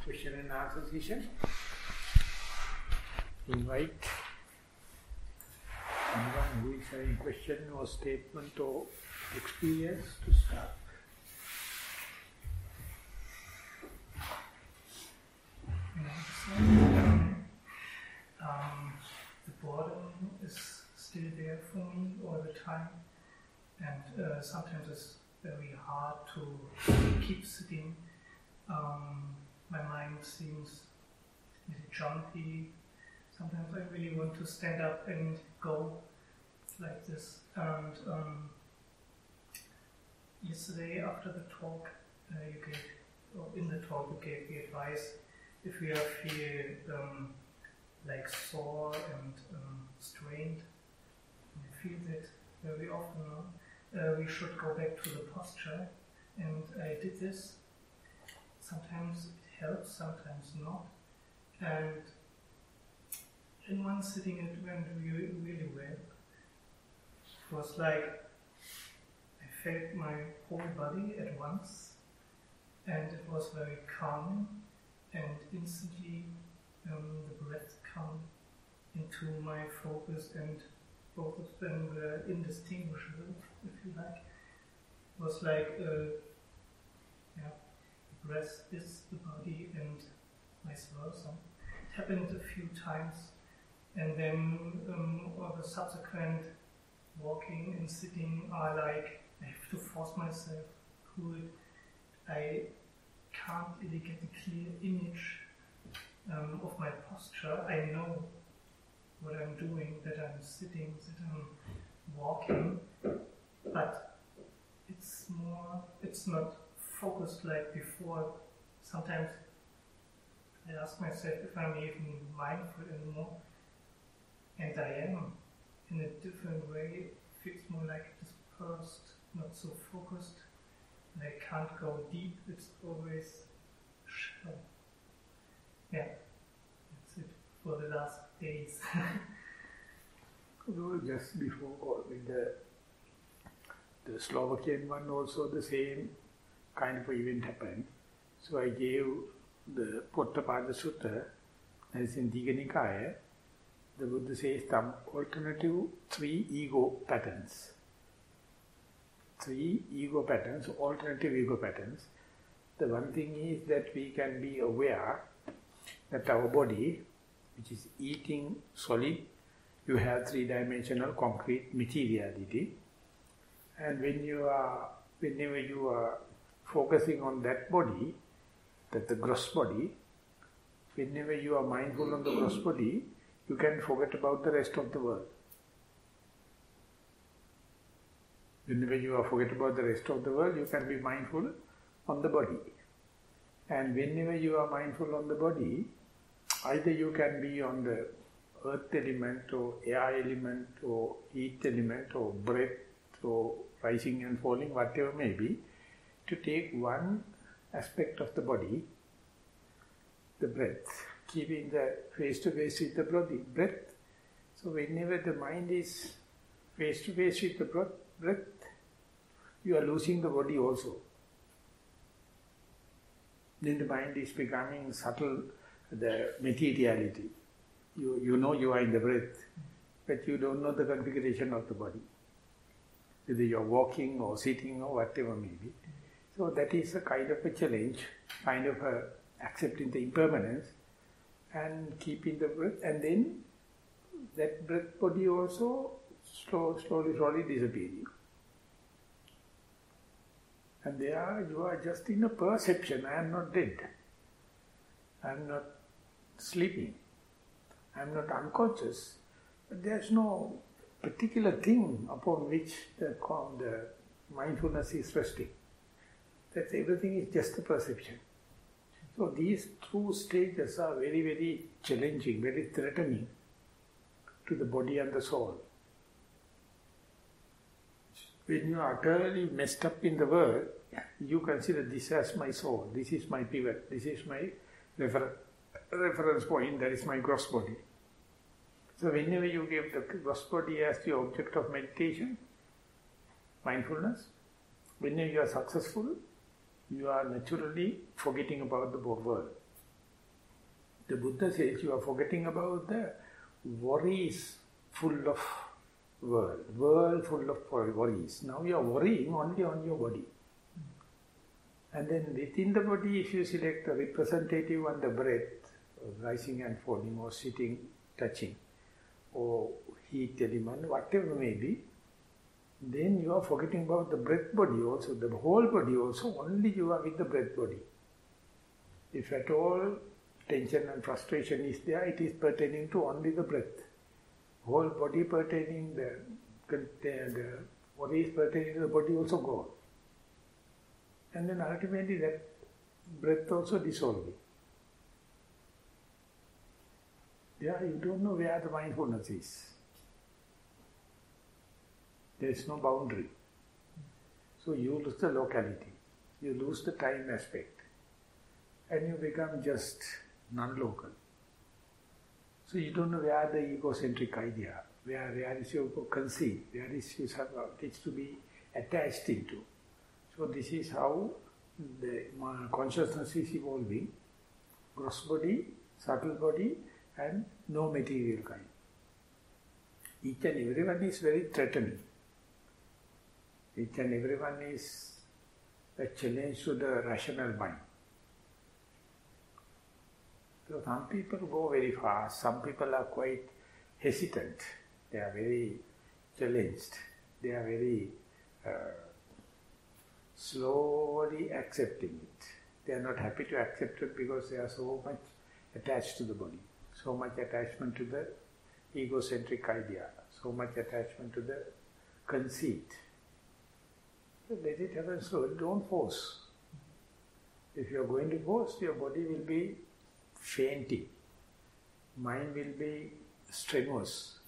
question and answer session. Invite anyone who is having question or statement or experience to start. The boredom is still there for me all the time, and sometimes it's very hard to keep sitting. My mind seems a little jumpy. Sometimes I really want to stand up and go like this. And yesterday after the talk, in the talk you gave the advice, if we feel like sore and strained, I feel that very often, we should go back to the posture, and I did this. Sometimes it helps, sometimes not. And in one sitting it went really well. It was like I felt my whole body at once, and it was very calming, and instantly the breath came into my focus, and both of them were indistinguishable, if you like. It was like the breath is the body and vice versa. It happened a few times, and then all the subsequent walking and sitting are like I have to force myself through it. I can't really get a clear image of my posture. I know what I'm doing, that I'm sitting, that I'm walking, but it's not focused like before. Sometimes I ask myself if I'm even mindful anymore, and I am in a different way. It feels more like dispersed, not so focused. And I can't go deep, it's always shallow. Yeah, that's it for the last days. Just before with the Slovakian one also the same kind of event happened. So I gave the Pottapada Sutta, that is in Digha Nikaya. The Buddha says alternative 3 ego patterns. 3 ego patterns, alternative ego patterns. The one thing is that we can be aware that our body, which is eating solid, you have 3-dimensional concrete materiality. And whenever you are focusing on that body, that the gross body, whenever you are mindful on the gross body, you can forget about the rest of the world. Whenever you are forget about the rest of the world, you can be mindful on the body. And whenever you are mindful on the body, either you can be on the earth element or air element or heat element or breath or rising and falling, whatever may be, to take one aspect of the body, the breath, keeping the face-to-face with the breath. So whenever the mind is face-to-face with the breath, you are losing the body also. Then the mind is becoming subtle, the materiality. You know you are in the breath, but you don't know the configuration of the body. Whether you are walking or sitting or whatever may be. So that is a kind of a challenge, kind of accepting the impermanence and keeping the breath, and then that breath body also slowly disappearing. And there you are just in a perception. I am not dead. I am not sleeping. I am not unconscious. But there is no particular thing upon which the mindfulness is resting. That everything is just a perception. So these 2 stages are very, very challenging, very threatening to the body and the soul. When you are utterly messed up in the world, you consider this as my soul, this is my pivot, this is my reference point, that is my gross body. So whenever you give the gross body as the object of meditation, mindfulness, whenever you are successful, you are naturally forgetting about the world. The Buddha says you are forgetting about the worries full of world full of worries. Now you are worrying only on your body. And then within the body, if you select a representative on the breath, rising and falling, or sitting, touching, or heat element, whatever may be, then you are forgetting about the breath body also, the whole body also, only you are with the breath body. If at all tension and frustration is there, it is pertaining to only the breath. Whole body pertaining, the worry is pertaining to the body also gone. And then ultimately that breath also dissolving. Yeah, you don't know where the mindfulness is. There is no boundary. So you lose the locality, you lose the time aspect, and you become just non-local. So you don't know where the egocentric idea, where is your conceit, where is your it's to be attached into. So this is how the consciousness is evolving. Gross body, subtle body, and no material kind. Each and everyone is very threatening. Each and everyone is a challenge to the rational mind. So some people go very fast, some people are quite hesitant, they are very challenged, they are very slowly accepting it. They are not happy to accept it because they are so much attached to the body, so much attachment to the egocentric idea, so much attachment to the conceit. So let it happen slowly, don't force. If you are going to force, your body will be fainting, mind will be strenuous.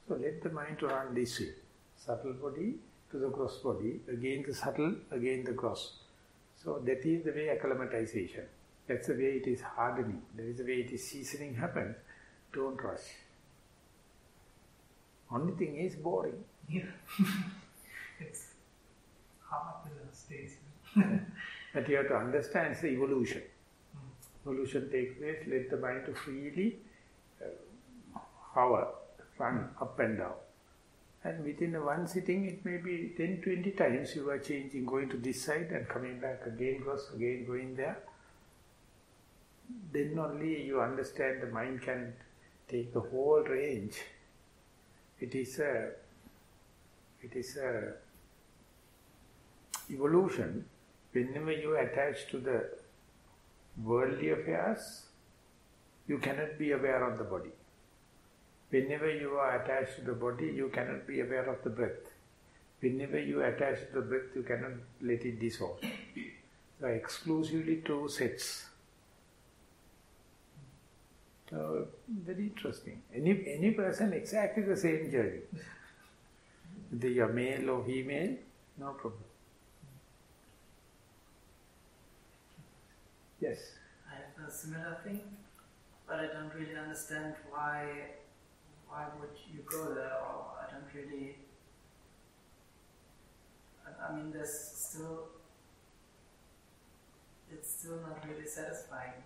So let the mind run this way, subtle body to the gross body, again the subtle, again the gross. So that is the way acclimatization. That's the way it is hardening. That is the way it is seasoning happens. Don't rush. Only thing is boring. Yeah. It's hard with the states. But you have to understand it's the evolution. Evolution takes place, let the mind to freely hover, run up and down. And within one sitting, it may be 10, 20 times you are changing, going to this side and coming back again, again going there. Then only you understand the mind can take the whole range. It is a evolution. Whenever you attach to the worldly affairs, you cannot be aware of the body. Whenever you are attached to the body, you cannot be aware of the breath. Whenever you attach to the breath, you cannot let it dissolve. So exclusively two sets. So very interesting. Any person exactly the same journey. Whether you are male or female, no problem. Yes. I have a similar thing, but I don't really understand why would you go there, or I don't really, I mean it's still not really satisfying,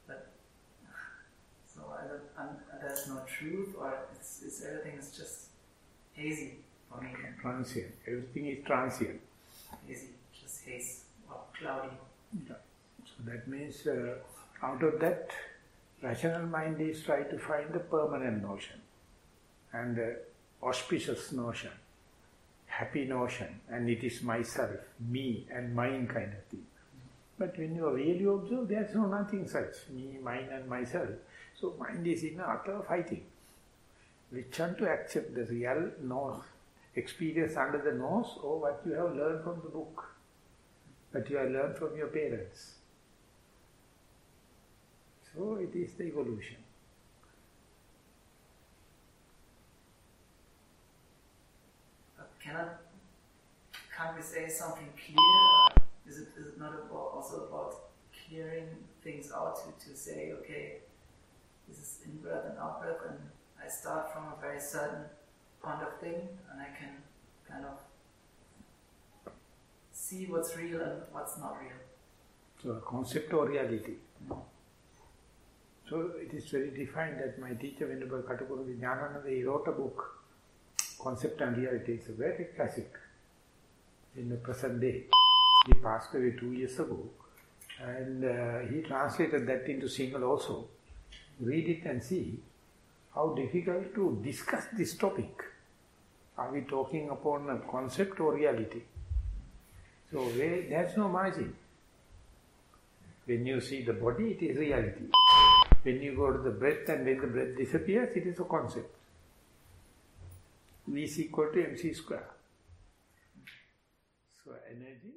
but so there's no truth, or it's everything is just hazy for me. Transient. Everything is transient. Hazy, just haze or cloudy. Yeah. So that means out of that, rational mind is trying to find the permanent notion and the auspicious notion, happy notion, and it is myself, me and mine kind of thing. But when you really observe, there is no nothing such, me, mine and myself. So mind is in utter fighting. Which one to accept, the real nose, experience under the nose, or what you have learned from the book, what you have learned from your parents. So it is the evolution. Can't we say something clear? Is it not also about clearing things out to say, okay, this is in-breath and out-breath, and I start from a very certain point of thing, and I can kind of see what's real and what's not real. So a concept or reality? No. So it is very defined that my teacher, Venerable Katakuru Jnanananda, he wrote a book, Concept and Reality. It's a very classic in the present day. He passed away 2 years ago, and he translated that into Sinhala also. Read it and see how difficult to discuss this topic. Are we talking upon a concept or reality? So there's no margin. When you see the body, it is reality. When you go to the breath and when the breath disappears, it is a concept. V is equal to mc square. So energy